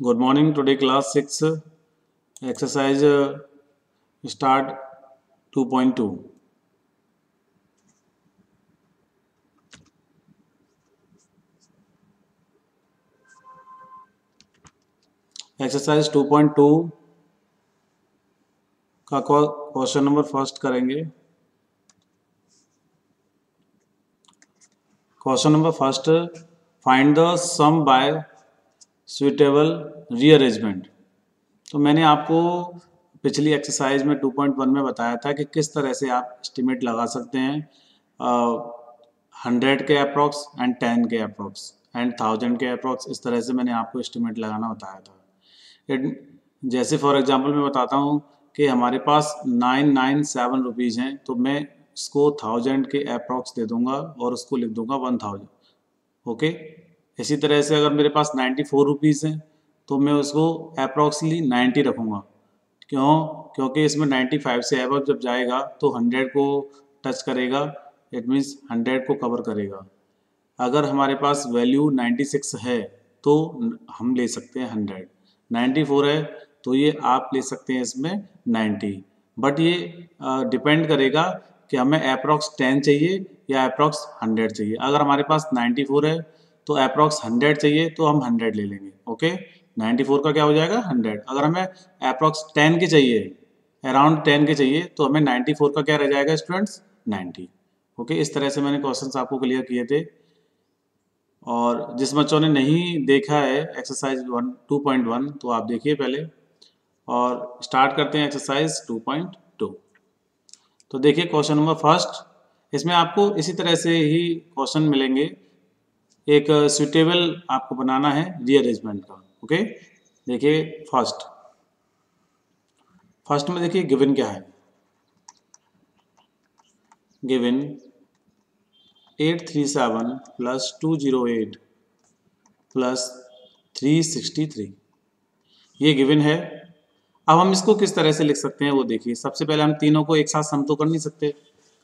Good morning. Today class 6 exercise start 2.2. Exercise 2.2 का question number first करेंगे. Question number first, find the sum by suitable rearrangement. तो मैंने आपको पिछली exercise में 2.1 में बताया था कि किस तरह से आप एस्टिमेट लगा सकते हैं 100 के अप्रॉक्स एंड 10 के अप्रॉक्स एंड 1000 के अप्रॉक्स. इस तरह से मैंने आपको एस्टिमेट लगाना बताया था. जैसे फॉर एग्जांपल मैं बताता हूँ कि हमारे पास 997 रुपीज़ हैं, तो मैं इसको 1000 के अप्रॉक्स दे दूंगा और उसको लिख दूंगा 1000. ओके. इसी तरह से अगर मेरे पास 94 रुपीज़ हैं तो मैं उसको अप्रॉक्सली 90 रखूँगा. क्यों? क्योंकि इसमें 95 से अबव जब जाएगा तो 100 को टच करेगा. इट मीन्स 100 को कवर करेगा. अगर हमारे पास वैल्यू 96 है तो हम ले सकते हैं 100. 94 है तो ये आप ले सकते हैं इसमें 90. बट ये डिपेंड करेगा कि हमें अप्रॉक्स 10 चाहिए या अप्रॉक्स 100 चाहिए. अगर हमारे पास 94 है तो अप्रॉक्स 100 चाहिए तो हम 100 ले लेंगे. ओके. 94 का क्या हो जाएगा 100. अगर हमें अप्रॉक्स 10 के चाहिए, अराउंड 10 के चाहिए, तो हमें 94 का क्या रह जाएगा स्टूडेंट्स 90. ओके. इस तरह से मैंने क्वेश्चंस आपको क्लियर किए थे. और जिस बच्चों ने नहीं देखा है एक्सरसाइज 2.1 तो आप देखिए पहले और स्टार्ट करते हैं एक्सरसाइज 2.2. तो देखिए क्वेश्चन नंबर फर्स्ट. इसमें आपको इसी तरह से ही क्वेश्चन मिलेंगे. एक सुटेबल आपको बनाना है रीअरेंजमेंट का. ओके. देखिए फर्स्ट में देखिए गिवन क्या है. गिवन 837 प्लस 208 प्लस 363 ये गिवन है. अब हम इसको किस तरह से लिख सकते हैं वो देखिए. सबसे पहले हम तीनों को एक साथ सम तो कर नहीं सकते.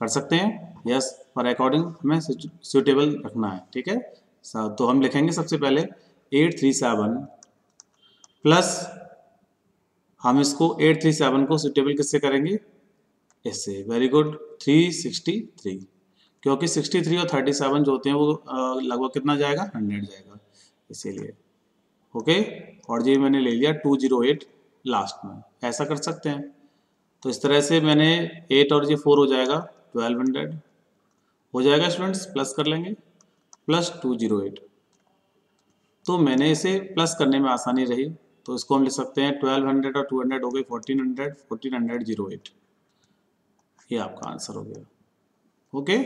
कर सकते हैं यस, पर अकॉर्डिंग हमें सुटेबल रखना है. ठीक है. तो हम लिखेंगे सबसे पहले 837 प्लस हम इसको 837 को सुटेबल किससे करेंगे, इससे. Very good. 363 क्योंकि 63 और 37 जो होते हैं वो लगभग कितना जाएगा 100 जाएगा इसीलिए. ओके. और ये मैंने ले लिया 208 लास्ट में. ऐसा कर सकते हैं. तो इस तरह से मैंने 8 और ये 4 हो जाएगा 1200 हो जाएगा स्टूडेंट्स. प्लस कर लेंगे प्लस 208. तो मैंने इसे प्लस करने में आसानी रही तो इसको हम लिख सकते हैं 1200 और 200 हो गए 1400 ये आपका आंसर हो गया. ओके.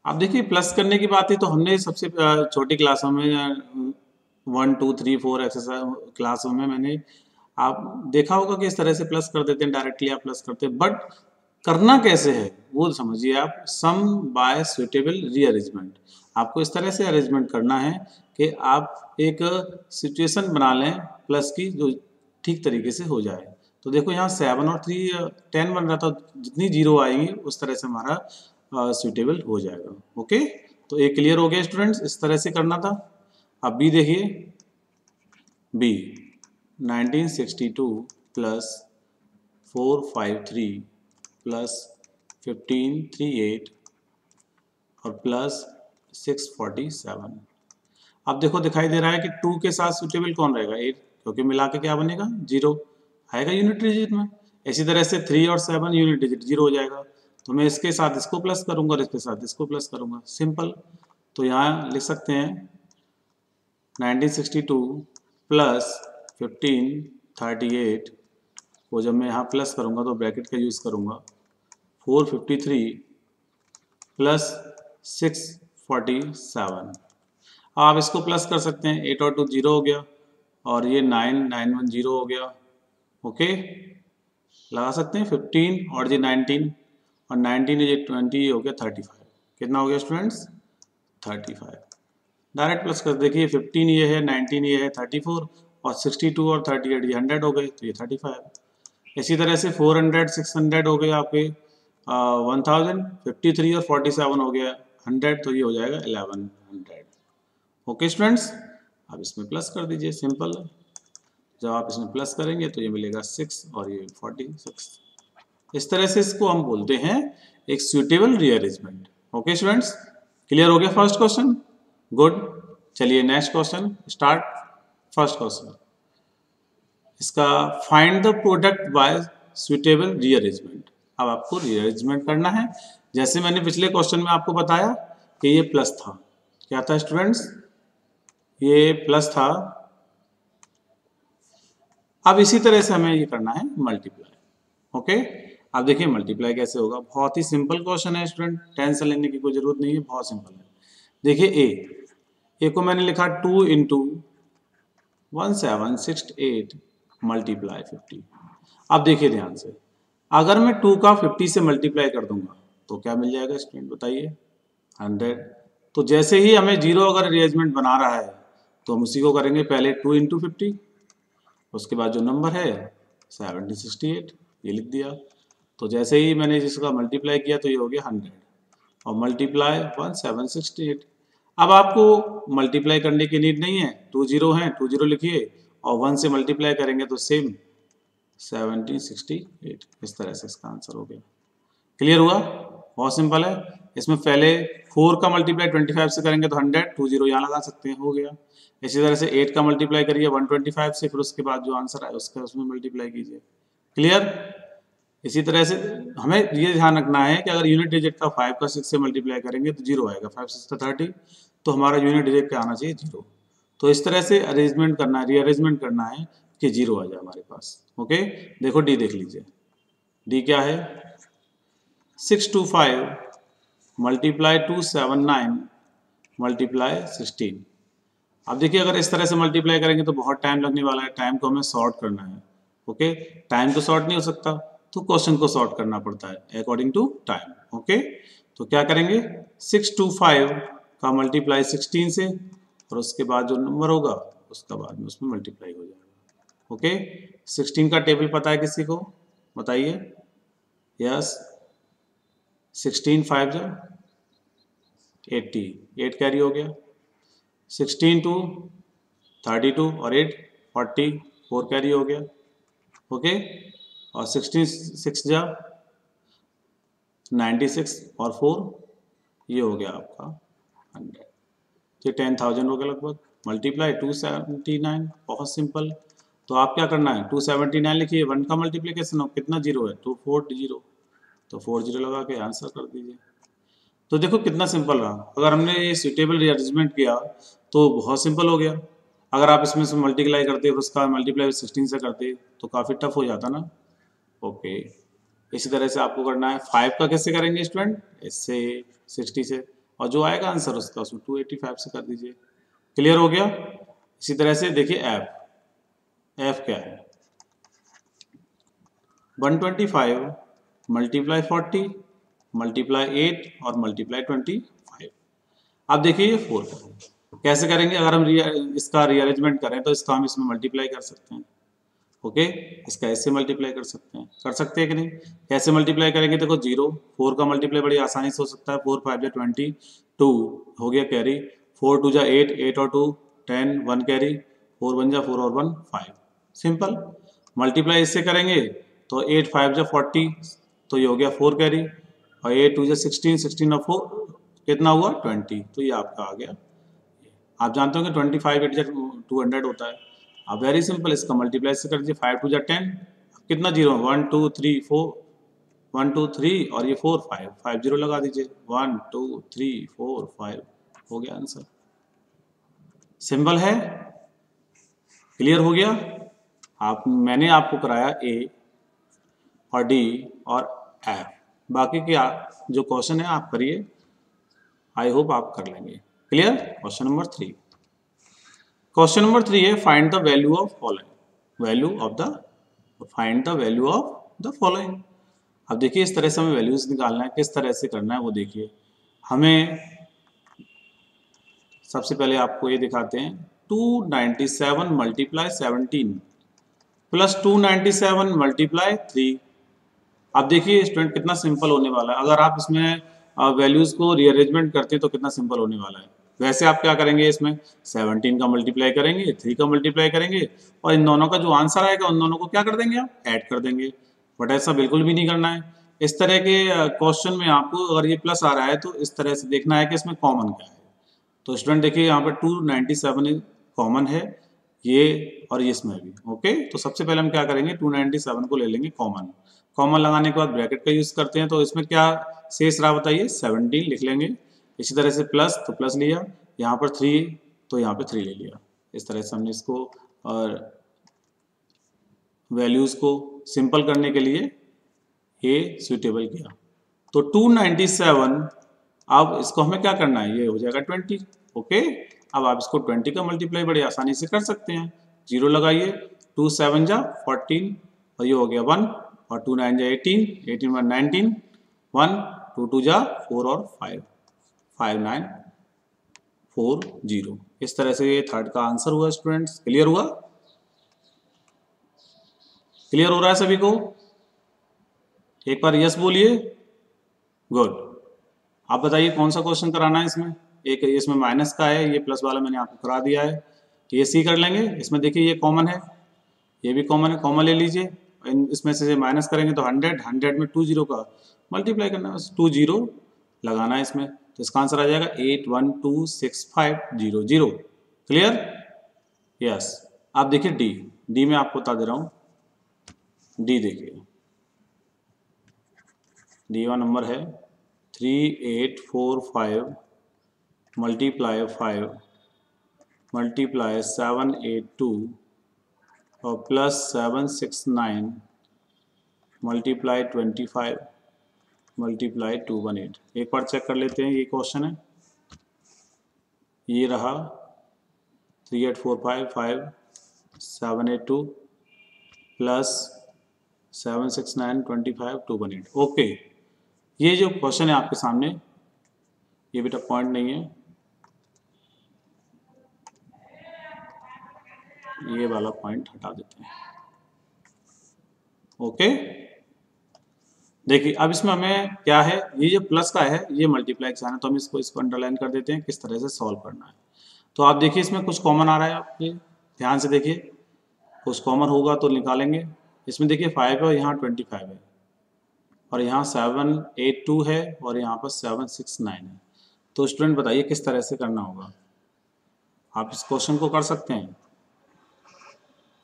अब देखिए प्लस करने की बात है तो हमने सबसे छोटी क्लासों में 1 2 3 4 एक्सरसाइज क्लासों में मैंने आप देखा होगा कि इस तरह से प्लस कर देते हैं. डायरेक्टली आप प्लस करते हैं. बट करना कैसे है वो समझिए आप. सम बाय सुटेबल रीअरेंजमेंट. आपको इस तरह से अरेंजमेंट करना है कि आप एक सिचुएशन बना लें प्लस की जो ठीक तरीके से हो जाए. तो देखो यहाँ 7 और 3 10 बन रहा था. जितनी जीरो आएंगी उस तरह से हमारा सुटेबल हो जाएगा. ओके. तो एक क्लियर हो गया स्टूडेंट्स. इस तरह से करना था. अब बी देखिए. बी 1962 प्लस 453 प्लस 1538 और प्लस 647. अब देखो दिखाई दे रहा है कि 2 के साथ सुटेबल कौन रहेगा 8, क्योंकि मिला के क्या बनेगा 0 आएगा यूनिट डिजिट में. इसी तरह से 3 और 7 यूनिट डिजिट 0 हो जाएगा. तो मैं इसके साथ इसको प्लस करूंगा और इसके साथ इसको प्लस करूंगा. सिंपल. तो यहाँ लिख सकते हैं 1962 प्लस 1538 को जब मैं यहाँ प्लस करूंगा तो ब्रैकेट का यूज़ करूंगा. 453 प्लस 647. आप इसको प्लस कर सकते हैं. 8 और 2 0 हो गया और ये 9 हो गया. ओके. लगा सकते हैं 15 और ये 19 और 19 ये 20 हो गया 35. कितना हो गया स्टूडेंट्स 35. डायरेक्ट प्लस कर देखिए 15 ये है 19 ये है 34 और 62 और 38 ये 100 हो गए तो ये 35. इसी तरह से 400 600 हो गए आपके 1000. 53 और 47 हो गया 100 तो ये हो जाएगा 1100. Okay students. अब इसमें प्लस कर दीजिए. सिंपल. जब आप इसमें प्लस करेंगे तो ये मिलेगा 6 और ये 46। इस तरह से इसको हम बोलते हैं एक suitable rearrangement. Okay students, clear हो गया फर्स्ट क्वेश्चन? गुड। चलिए next question start. First question इसका find the product by suitable rearrangement. अब आपको रीअरेंजमेंट करना है। जैसे मैंने पिछले क्वेश्चन में आपको बताया कि ये प्लस था, क्या था स्टूडेंट्स? ये प्लस था। अब इसी तरह से हमें ये करना है मल्टीप्लाई। ओके, अब देखिए मल्टीप्लाई कैसे होगा। बहुत ही सिंपल क्वेश्चन है स्टूडेंट, टेंशन लेने की कोई जरूरत नहीं है, बहुत सिंपल है। देखिए ए को मैंने लिखा 2 इंटू 1768 मल्टीप्लाई 50। अब देखिए ध्यान से, अगर मैं 2 का 50 से मल्टीप्लाई कर दूंगा तो क्या मिल जाएगा स्टूडेंट बताइए? 100। तो जैसे ही हमें जीरो अगर रीअरेंजमेंट बना रहा है तो हम उसी को करेंगे, पहले 2 इंटू 50, उसके बाद जो नंबर है 1768 ये लिख दिया। तो जैसे ही मैंने जिसका मल्टीप्लाई किया तो ये हो गया 100 और मल्टीप्लाई 1768। अब आपको मल्टीप्लाई करने की नीड नहीं है, 2 जीरो हैं, 2 जीरो लिखिए और 1 से मल्टीप्लाई करेंगे तो सेम 1768। इस तरह से इसका आंसर हो गया। क्लियर हुआ? बहुत सिंपल है। इसमें पहले 4 का मल्टीप्लाई 25 से करेंगे तो 100, 2 जीरो यहाँ लगा सकते हैं, हो गया। इसी तरह से 8 का मल्टीप्लाई करिए 125 से, फिर उसके बाद जो आंसर आए उसका उसमें मल्टीप्लाई कीजिए। क्लियर? इसी तरह से हमें ये ध्यान रखना है कि अगर यूनिट डिजिट का 5 का 6 से मल्टीप्लाई करेंगे तो जीरो आएगा, 5 6 30, तो हमारा यूनिट डिजिट क्या आना चाहिए? जीरो। तो इस तरह से अरेंजमेंट करना है, रीअरेंजमेंट करना है कि जीरो आ जाए हमारे पास। ओके, देखो डी देख लीजिए। डी क्या है? 625 मल्टीप्लाई 279 मल्टीप्लाई 16। अब देखिए अगर इस तरह से मल्टीप्लाई करेंगे तो बहुत टाइम लगने वाला है, टाइम को हमें सॉर्ट करना है। ओके, टाइम तो सॉर्ट नहीं हो सकता तो क्वेश्चन को सॉर्ट करना पड़ता है अकॉर्डिंग टू टाइम। ओके, तो क्या करेंगे? 625 का मल्टीप्लाई 16 से और उसके बाद जो नंबर होगा उसका बाद में उसमें मल्टीप्लाई हो जाएगा। ओके, 16 का टेबल पता है किसी को? बताइए। यस, 16 5 जा 80, 8 कैरी हो गया। 16 2 32 और 8 40, 4 कैरी हो गया। ओके, और 16 6 जा 96 और 4 ये हो गया आपका 100। ये 10,000 हो गया लगभग। मल्टीप्लाई 279, बहुत सिंपल। तो आप क्या करना है? 279 लिखिए, 1 का मल्टीप्लीकेशन हो कितना जीरो है? तो 4 जीरो, तो 4 जीरो लगा के आंसर कर दीजिए। तो देखो कितना सिंपल रहा। अगर हमने ये सुटेबल रीअरेंजमेंट किया तो बहुत सिंपल हो गया। अगर आप इसमें से मल्टीप्लाई करते और उसका मल्टीप्लाई 16 से करते तो काफ़ी टफ हो जाता ना। ओके, इसी तरह से आपको करना है। 5 का कैसे करेंगे स्टूडेंट? इससे 60 से, और जो आएगा आंसर उसका उसमें 285 से कर दीजिए। क्लियर हो गया? इसी तरह से देखिए एफ क्या है? 125 मल्टीप्लाई 40 मल्टीप्लाई 8 और मल्टीप्लाई 25। अब देखिए ये 4 कैसे करेंगे? अगर हम इसका रीअरेंजमेंट करें तो इसका हम इसमें मल्टीप्लाई कर सकते हैं। ओके, इसका ऐसे मल्टीप्लाई कर सकते हैं कि नहीं? कैसे मल्टीप्लाई करेंगे? देखो 0 4 का मल्टीप्लाई बड़ी आसानी से हो सकता है। 4 5 जा 22 हो गया कैरी, 4 2 जा 8, 8 और 2 10, 1 कैरी, 4 1 जा 4 और 1 5। सिंपल। मल्टीप्लाई इससे करेंगे तो 8 5 जा 40, तो ये हो गया 4 कैरी, और 8 2 जा 16, 16 और 4 कितना हुआ? 20। तो ये आपका आ गया। आप जानते हो कि 25 8 जा 200 होता है। अब वेरी सिंपल, इसका मल्टीप्लाई से कर दीजिए। 5 2 जा 10, कितना जीरो? 1 2 3 4, 1 2 3 और ये 4 5, 5 जीरो लगा दीजिए। 1 2 3 4 5 हो गया आंसर। सिंपल है। क्लियर हो गया? मैंने आपको कराया ए और डी और एफ, बाकी की जो क्वेश्चन है आप करिए, आई होप आप कर लेंगे। Clear? Question number 3। Question number 3 है find the value of following. अब देखिए इस तरह से हमें वैल्यूज निकालना है। किस तरह से करना है वो देखिए। हमें सबसे पहले आपको ये दिखाते हैं। 297 मल्टीप्लाई 17 प्लस 297 मल्टीप्लाई 3। अब देखिए स्टूडेंट कितना सिंपल होने वाला है। अगर आप इसमें वैल्यूज को रीअरेंजमेंट करते हैं तो कितना सिंपल होने वाला है। वैसे आप क्या करेंगे, इसमें 17 का मल्टीप्लाई करेंगे, 3 का मल्टीप्लाई करेंगे और इन दोनों का जो आंसर आएगा उन दोनों को क्या कर देंगे, आप ऐड कर देंगे। बट ऐसा बिल्कुल भी नहीं करना है। इस तरह के क्वेश्चन में आपको अगर ये प्लस आ रहा है तो इस तरह से देखना है कि इसमें कॉमन क्या है। तो स्टूडेंट देखिए यहाँ पर 297 कॉमन है, ये और ये इसमें भी। ओके, तो सबसे पहले हम क्या करेंगे, 297 को ले लेंगे कॉमन। कॉमन लगाने के बाद ब्रैकेट का यूज करते हैं, तो इसमें क्या शेष रहा बताइए, 17 लिख लेंगे। इसी तरह से प्लस, तो प्लस लिया, यहाँ पर 3 तो यहाँ पे 3 ले लिया। इस तरह से हमने इसको और वैल्यूज को सिंपल करने के लिए ये सुटेबल किया। तो 297, अब इसको हमें क्या करना है, ये हो जाएगा 20। ओके, अब आप इसको 20 का मल्टीप्लाई बड़े आसानी से कर सकते हैं। 0 लगाइए, 2 7 जा 14 और ये हो गया 1 और 2 9 जा 18, 18 1 19, 1 2 2 जा 4 और 5, 5 9 4 0। इस तरह से ये थर्ड का आंसर हुआ। स्टूडेंट्स क्लियर हुआ? क्लियर हो रहा है सभी को? एक बार यस बोलिए। गुड। आप बताइए कौन सा क्वेश्चन कराना है इसमें। एक इसमें माइनस का है, ये प्लस वाला मैंने आपको करा दिया है। ये सी कर लेंगे। इसमें देखिए ये कॉमन है, ये भी कॉमन है, कॉमन ले लीजिए। इसमें से माइनस करेंगे तो 100, 100 में 2 0 का मल्टीप्लाई करना है, 2 0 लगाना है इसमें। तो इसका आंसर आ जाएगा 812650 क्लियर? यस। आप देखिए डी, डी में आपको बता दे रहा हूँ। डी देखिए, डी का नंबर है 3845 मल्टीप्लाई 5 मल्टीप्लाई 782 और प्लस 769 मल्टीप्लाई 25 मल्टीप्लाई 218। एक बार चेक कर लेते हैं, ये क्वेश्चन है, ये रहा 3845 782 प्लस 769 25 218। ओके, ये जो क्वेश्चन है आपके सामने, ये बेटा पॉइंट नहीं है, ये वाला पॉइंट हटा देते हैं। ओके, देखिए अब इसमें हमें क्या है, ये जो प्लस का है ये मल्टीप्लाई का है, तो हम इसको अंडरलाइन कर देते हैं किस तरह से सॉल्व करना है। तो आप देखिए इसमें कुछ कॉमन आ रहा है, आपके ध्यान से देखिए, कुछ कॉमन होगा तो निकालेंगे। इसमें देखिए 5 है और यहाँ 25 है और यहाँ 782 है और यहाँ पर 769 है। तो स्टूडेंट बताइए किस तरह से करना होगा। आप इस क्वेश्चन को कर सकते हैं,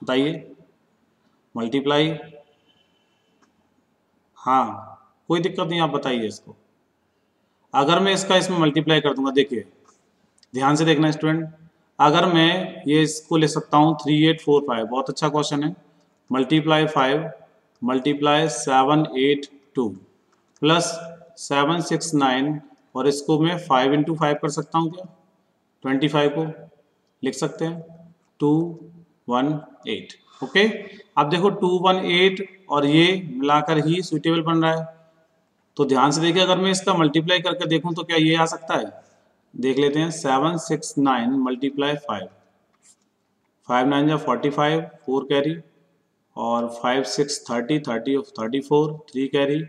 बताइए। मल्टीप्लाई, हाँ कोई दिक्कत नहीं, आप बताइए इसको। अगर मैं इसमें मल्टीप्लाई कर दूंगा, देखिए ध्यान से देखना स्टूडेंट, अगर मैं ये इसको ले सकता हूँ 3845, बहुत अच्छा क्वेश्चन है, मल्टीप्लाई 5 मल्टीप्लाई 782 प्लस 769 और इसको मैं 5 × 5 कर सकता हूँ क्या, 25 को लिख सकते हैं 218। ओके, अब देखो 218 और ये मिलाकर ही सुटेबल बन रहा है। तो ध्यान से देखिए, अगर मैं इसका मल्टीप्लाई करके देखूं तो क्या ये आ सकता है, देख लेते हैं। 769 मल्टीप्लाई 5, 5 9 जा 45 4 कैरी और 5 6 30 30 34 3 कैरी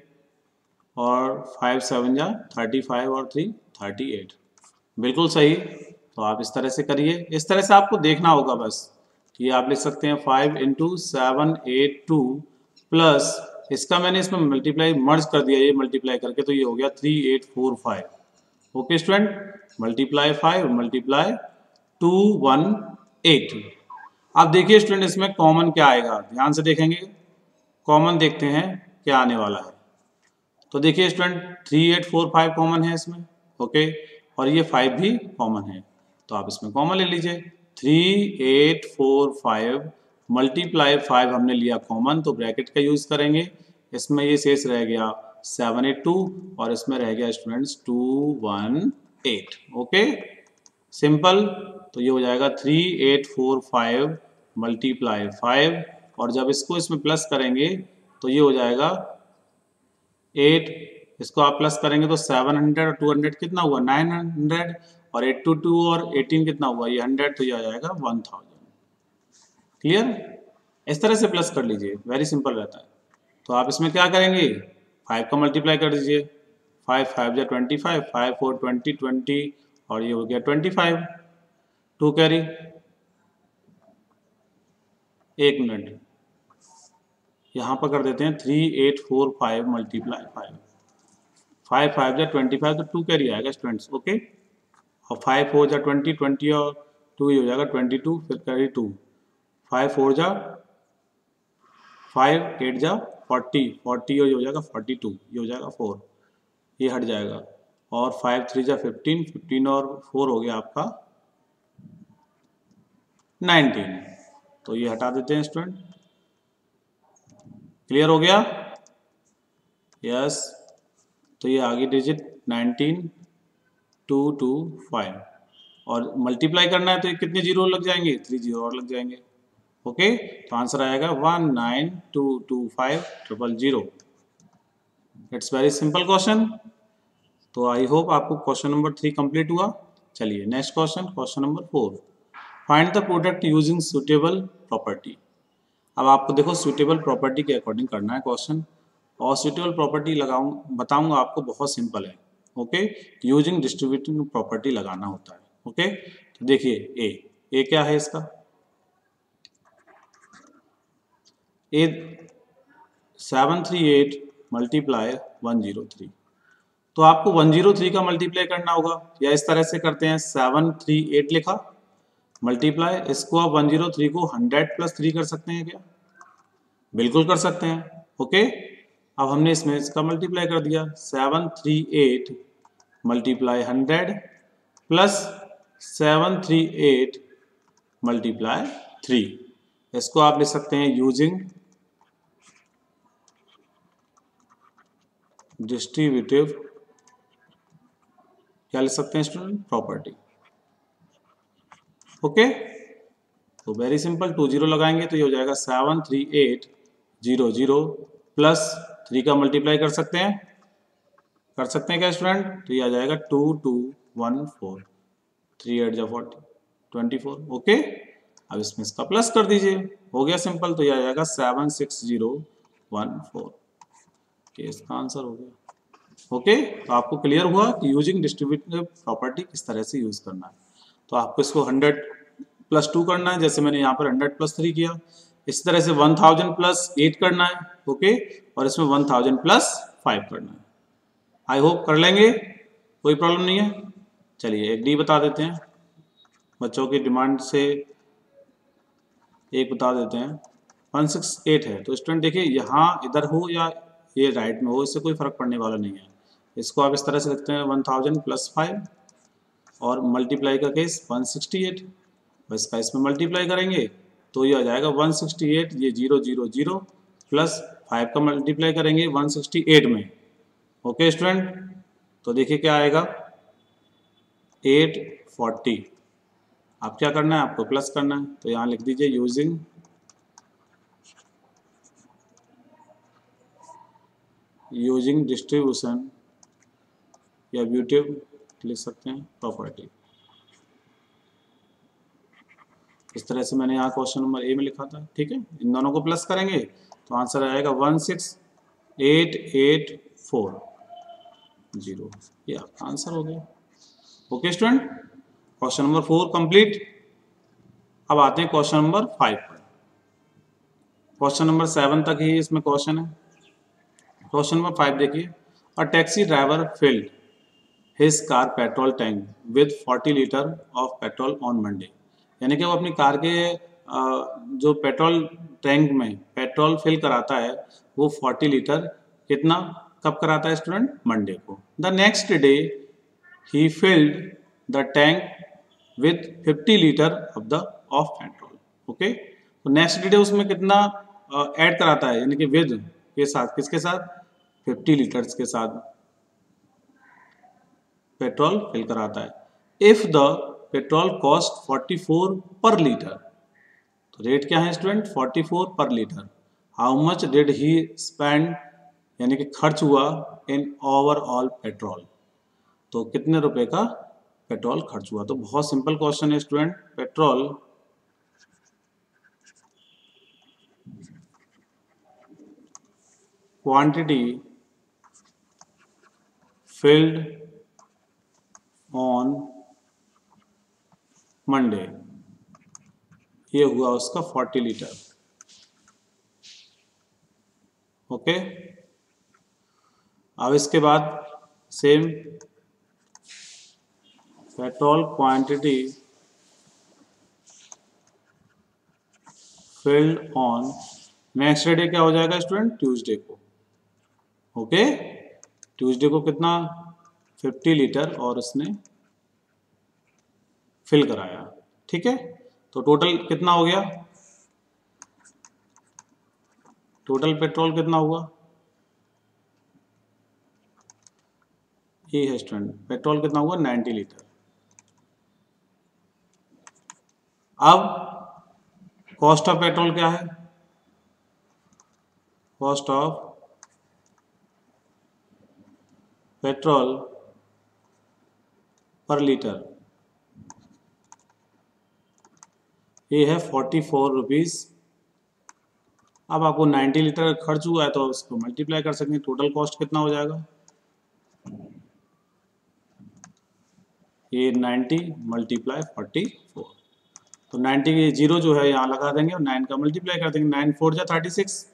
और 5 7 जा 35 और 3 38। बिल्कुल सही। तो आप इस तरह से करिए, इस तरह से आपको देखना होगा बस। ये आप लिख सकते हैं 5 × 782 प्लस इसका मैंने इसमें मल्टीप्लाई मर्ज कर दिया, ये मल्टीप्लाई करके, तो ये हो गया 3845। Okay student, multiply 5 multiply 218। अब देखिए स्टूडेंट इसमें कॉमन क्या आएगा, ध्यान से देखेंगे, कॉमन देखते हैं क्या आने वाला है। तो देखिए स्टूडेंट 3845 कॉमन है इसमें, ओके, और ये 5 भी कॉमन है, तो आप इसमें कॉमन ले लीजिए। 3845 मल्टीप्लाई 5 हमने लिया कॉमन, तो ब्रैकेट का यूज करेंगे। इसमें ये शेष रह गया 782 और इसमें रह गया स्टूडेंट्स 218। Okay, simple. तो ये हो जाएगा 3845 मल्टीप्लाई 5 और जब इसको इसमें प्लस करेंगे तो ये हो जाएगा 8, इसको आप प्लस करेंगे तो 700 और 200 कितना हुआ 900 और 822 और 18 कितना हुआ ये 100, तो ये आ जाएगा 1000। क्लियर? इस तरह से प्लस कर लीजिए, वेरी सिंपल रहता है। तो आप इसमें क्या करेंगे, 5 का मल्टीप्लाई कर दीजिए, 5 5 जा 25, 5 4 20 20 और ये हो गया 25, 2 कैरी। 1 मिनट, यहाँ पर कर देते हैं 3845 मल्टीप्लाई 5, 5 5 जा 25 तो 2 कैरी आएगा स्टूडेंट्स। ओके, और 5 4 जा 20, 20 और 2 ही हो जाएगा 22, फिर कैरी 2, 5 4 जा 5, 8 जा 40, 40 और ये हो जाएगा 42, ये हो जाएगा 4, ये हट जाएगा, और 5 3 जा 15, 15 और 4 हो गया आपका 19, तो ये हटा देते हैं स्टूडेंट। क्लियर हो गया? यस, तो ये आगे डिजिट 19 2 2 5, और मल्टीप्लाई करना है तो ये कितने जीरो लग जाएंगे? 3 जीरो और लग जाएंगे। ओके, तो आंसर आएगा 1922500। It's very simple question. तो आई होप आपको क्वेश्चन नंबर 3 कंप्लीट हुआ। चलिए next question, question number 4, find the product using suitable property. अब आपको देखो सुटेबल प्रॉपर्टी के अकॉर्डिंग करना है क्वेश्चन, और सुटेबल प्रॉपर्टी बताऊंगा आपको, बहुत सिंपल है। ओके, यूजिंग डिस्ट्रीब्यूटिव प्रॉपर्टी लगाना होता है। ओके, तो देखिए ए क्या है इसका? ए 738 मल्टीप्लाई 103, तो आपको 103 का मल्टीप्लाई करना होगा, या इस तरह से करते हैं, 738 लिखा मल्टीप्लाई, इसको आप 103 को 100 + 3 कर सकते हैं क्या? बिल्कुल कर सकते हैं। ओके, अब हमने इसमें इसका मल्टीप्लाई कर दिया, 738 मल्टीप्लाई 100 प्लस 738 मल्टीप्लाई 3, इसको आप लिख सकते हैं यूजिंग डिस्ट्रीब्यूटिव, क्या लिख सकते हैं स्टूडेंट? प्रॉपर्टी। ओके, तो वेरी सिंपल, 2 जीरो लगाएंगे तो ये हो जाएगा 73800 प्लस 3 का मल्टीप्लाई कर सकते हैं क्या स्टूडेंट? तो ये आ जाएगा 2214, 3 8 जा 40, 24। ओके, अब इसमें इसका प्लस कर दीजिए, हो गया सिंपल, तो ये आ जाएगा 76014, ये इसका आंसर हो गया। ओके, तो आपको क्लियर हुआ कि यूजिंग डिस्ट्रीब्यूटिव प्रॉपर्टी किस तरह से यूज करना है। तो आपको इसको 100 + 2 करना है, जैसे मैंने यहाँ पर 100 + 3 किया, इसी तरह से 1000 + 8 करना है। ओके, और इसमें 1000 + 5 करना है। आई होप कर लेंगे, कोई प्रॉब्लम नहीं है। चलिए एक डी बता देते हैं, बच्चों की डिमांड से एक बता देते हैं। 168 है, तो स्टूडेंट देखिए यहाँ इधर हो या ये राइट में हो, इससे कोई फर्क पड़ने वाला नहीं है। इसको आप इस तरह से लिखते हैं 1000 + 5, और मल्टीप्लाई का केस 168, बस का इसमें मल्टीप्लाई करेंगे तो ये आ जाएगा 168, ये 000 प्लस 5 का मल्टीप्लाई करेंगे 168 में। ओके स्टूडेंट, तो देखिए क्या आएगा 840। आप क्या करना है, आपको प्लस करना है, तो यहाँ लिख दीजिए यूजिंग डिस्ट्रीब्यूशन या ब्यूटिव लिख सकते हैं प्रॉपर्टी। इस तरह से मैंने यहाँ क्वेश्चन नंबर ए में लिखा था। ठीक है, इन दोनों को प्लस करेंगे तो आंसर आएगा 16884, ये आपका आंसर हो गया। Okay student, question number 4 complete. अब आते हैं क्वेश्चन नंबर 5 पर। क्वेश्चन नंबर 7 तक ही इसमें क्वेश्चन है। क्वेश्चन नंबर 5 देखिए, a taxi driver field his car petrol tank with 40 litre of petrol on Monday, यानी कि वो अपनी कार के जो पेट्रोल टैंक में पेट्रोल फिल कराता है वो 40 लीटर कितना कब कराता है स्टूडेंट? मंडे को। The next day he filled the tank with 50 litre of petrol. Okay, तो नेक्स्ट डे उसमें कितना ऐड कराता है, यानी कि विद के साथ, किसके साथ? 50 लीटर्स के साथ पेट्रोल फिल कराता है। इफ द पेट्रोल कॉस्ट 44 पर लीटर, तो रेट क्या है स्टूडेंट? 44 पर litre. How much did he spend, यानी कि खर्च हुआ इन ओवरऑल पेट्रोल, तो कितने रुपए का पेट्रोल खर्च हुआ? तो बहुत सिंपल क्वेश्चन है student, petrol quantity filled on Monday, ये हुआ उसका 40 लीटर। ओके, अब इसके बाद same petrol quantity field on next day क्या हो जाएगा स्टूडेंट, ट्यूसडे को। ओके, ट्यूसडे को कितना 50 लीटर और उसने फिल कराया। ठीक है, तो टोटल कितना हो गया, टोटल पेट्रोल कितना हुआ, ये है स्टूडेंट, पेट्रोल कितना हुआ 90 लीटर। अब कॉस्ट ऑफ पेट्रोल क्या है, कॉस्ट ऑफ पेट्रोल पर लीटर, ये है 44 रुपीज़। अब आपको 90 लीटर खर्च हुआ है तो उसको मल्टीप्लाई कर सकते हैं, टोटल कॉस्ट कितना हो जाएगा, ये 90 मल्टीप्लाई 44, तो 90 की जीरो जो है यहाँ लगा देंगे और 9 का मल्टीप्लाई कर देंगे, 9 4 जा 36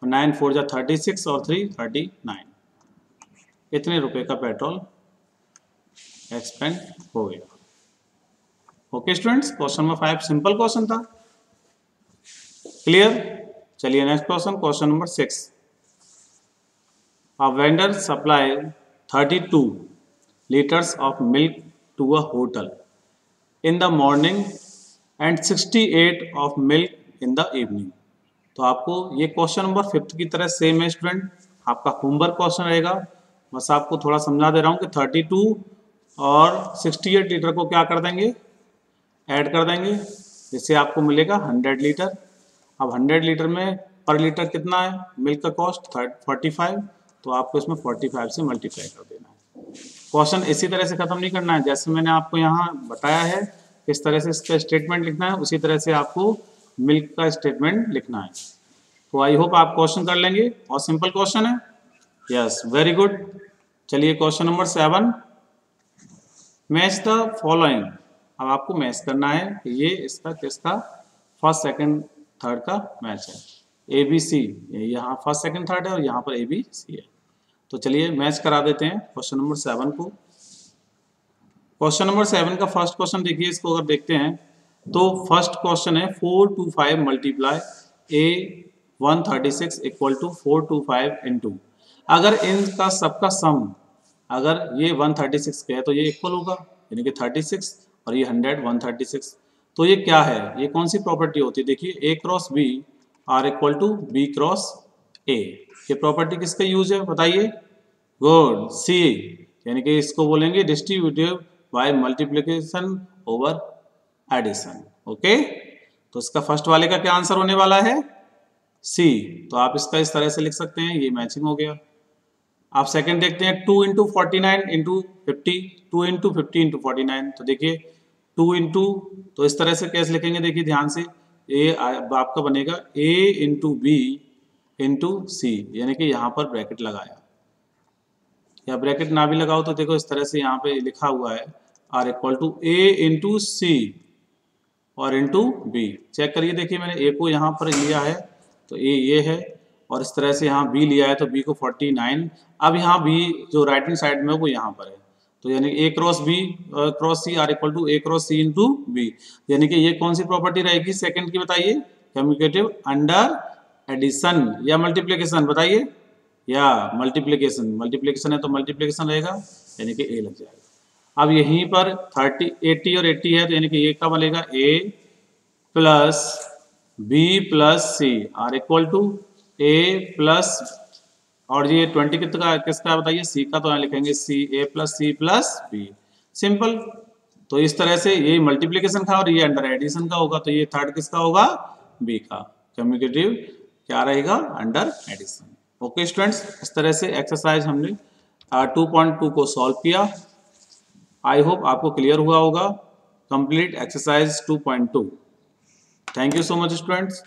और 9 4 जा 36 और 3 39, इतने रुपए का पेट्रोल एक्सपेंड हो गया। Okay students, question number 5 simple question था, क्लियर। चलिए next question, question number 6। A vendor supply 32 liters of milk to a hotel in the morning and 68 of milk in the evening। तो आपको ये question number 5 की तरह same है student, आपका homework question रहेगा। बस आपको थोड़ा समझा दे रहा हूँ कि 32 और 68 लीटर को क्या कर देंगे, ऐड कर देंगे, जिससे आपको मिलेगा 100 लीटर। अब 100 लीटर में पर लीटर कितना है, मिल्क का कॉस्ट 45, तो आपको इसमें 45 से मल्टीप्लाई कर देना है। क्वेश्चन इसी तरह से खत्म नहीं करना है, जैसे मैंने आपको यहाँ बताया है इस तरह से इसका स्टेटमेंट लिखना है, उसी तरह से आपको मिल्क का स्टेटमेंट लिखना है। तो आई होप आप क्वेश्चन कर लेंगे, और सिंपल क्वेश्चन है। Yes, very good. चलिए question number 7, match the following. अब आपको मैच करना है, ये इसका किसका फर्स्ट सेकंड थर्ड का मैच है, ए बी सी, यहाँ फर्स्ट सेकंड थर्ड है और यहाँ पर ए बी सी है। तो चलिए मैच करा देते हैं क्वेश्चन नंबर 7 को। क्वेश्चन नंबर 7 का फर्स्ट क्वेश्चन देखिए, इसको अगर देखते हैं तो फर्स्ट क्वेश्चन है 425 multiply a 136 equal to 425 into, अगर इनका सबका सम अगर ये 136 का है तो ये इक्वल होगा, यानी कि 36 और ये 100 136। तो ये क्या है, ये कौन सी प्रॉपर्टी होती है, देखिए A cross B are equal to B cross A. ये प्रॉपर्टी किसका यूज है बताइए, गुड, सी, यानी कि इसको बोलेंगे distributive by multiplication over addition. Okay, तो इसका फर्स्ट वाले का क्या आंसर होने वाला है, सी। तो आप इसका इस तरह से लिख सकते हैं, ये मैचिंग हो गया। आप सेकंड देखते हैं 2 इंटू 49 इंटू 50, 2 इंटू 50 इंटू 49, तो देखिए 2 इंटू, तो इस तरह से कैसे लिखेंगे, देखिए ध्यान से, ए आपका बनेगा ए इंटू बी इंटू सी, यानी कि यहाँ पर ब्रैकेट लगाया, या ब्रैकेट ना भी लगाओ तो देखो इस तरह से यहाँ पे लिखा हुआ है are equal to A into C और इंटू बी। चेक करिए, देखिए मैंने ए को यहाँ पर लिया है तो ए ये है, और इस तरह से यहाँ बी लिया है तो बी को 49। अब यहाँ बी जो राइट हैंड साइड में वो यहाँ पर है, तो यानी A cross B cross C are equal to A cross C into B, यानी कि ये कौन सी प्रॉपर्टी रहेगी सेकंड की बताइए, कम्युटेटिव अंडर एडिशन या मल्टीप्लिकेशन, बताइए, या मल्टीप्लिकेशन, मल्टीप्लिकेशन है तो मल्टीप्लिकेशन रहेगा, यानी कि ए लग जाएगा। अब यहीं पर 30 80 और 80 है, तो यानी कि ए का बनेगा A plus B plus C are equal to A plus, और ये 20 किसका बताइए, सी का, तो यहाँ लिखेंगे C A plus C plus B, simple. तो इस तरह से ये मल्टीप्लिकेशन का और ये अंडर एडिशन का होगा, तो ये थर्ड किसका होगा, बी का, कम्युटेटिव क्या रहेगा, अंडर एडिशन। ओके स्टूडेंट्स, इस तरह से एक्सरसाइज हमने 2.2 को सॉल्व किया। आई होप आपको क्लियर हुआ होगा complete exercise 2.2। Thank you so much students.